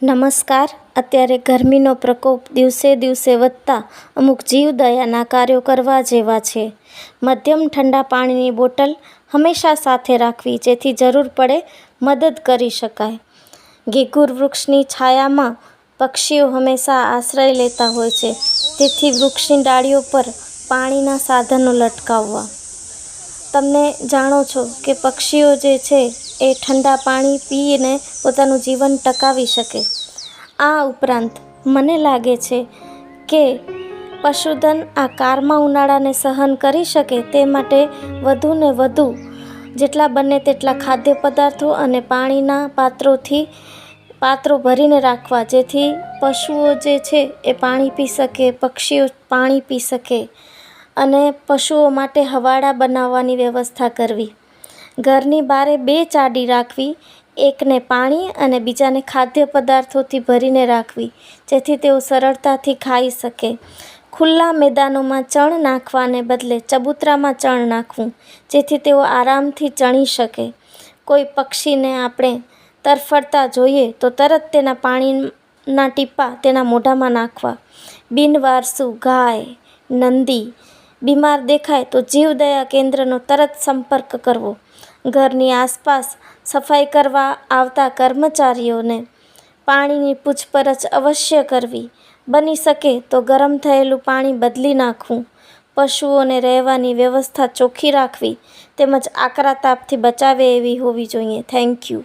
નમસ્કાર. અત્યારે ગરમીનો પ્રકોપ દિવસે દિવસે વધતા અમુક જીવદયાના કાર્યો કરવા જેવા છે. મધ્યમ ઠંડા પાણીની બોટલ હંમેશા સાથે રાખવી, જેથી જરૂર પડે મદદ કરી શકાય. ગીગુર વૃક્ષની છાયામાં પક્ષીઓ હંમેશા આશ્રય લેતા હોય છે, તેથી વૃક્ષની ડાળીઓ પર પાણીના સાધનો લટકાવવા. તમને જાણો છો કે પક્ષીઓ જે છે એ ઠંડા પાણી પીને પોતાનું જીવન ટકાવી શકે. આ ઉપરાંત મને લાગે છે કે પશુધન આ કારમાં ઉનાળાને સહન કરી શકે તે માટે વધુને વધુ જેટલા બને તેટલા ખાદ્ય પદાર્થો અને પાણીના પાત્રો ભરીને રાખવા, જેથી પશુઓ જે છે એ પાણી પી શકે, પક્ષીઓ પાણી પી શકે અને પશુઓ માટે હવાડા બનાવવાની વ્યવસ્થા કરવી. ઘરની બારે 2 ચાડી રાખવી, એકને પાણી અને બીજાને ખાદ્ય પદાર્થોથી ભરીને રાખવી, જેથી તેઓ સરળતાથી ખાઈ શકે. ખુલ્લા મેદાનોમાં ચણ નાખવાને બદલે ચબૂતરામાં ચણ નાખવું, જેથી તેઓ આરામથી ચણી શકે. કોઈ પક્ષીને આપણે તરફડતા જોઈએ તો તરત તેના પાણીના ટીપાં તેના મોઢામાં નાખવા. બિનવારસુ ગાય, નંદી બીમાર દેખાય તો જીવદયા કેન્દ્રનો તરત સંપર્ક કરવો. ઘરની આસપાસ સફાઈ કરવા આવતા કર્મચારીઓને પાણીની પૂછપરછ અવશ્ય કરવી. બની શકે તો ગરમ થયેલું પાણી બદલી નાખવું. પશુઓને રહેવાની વ્યવસ્થા ચોખ્ખી રાખવી તેમજ આકરા તાપથી બચાવે એવી હોવી જોઈએ. Thank you.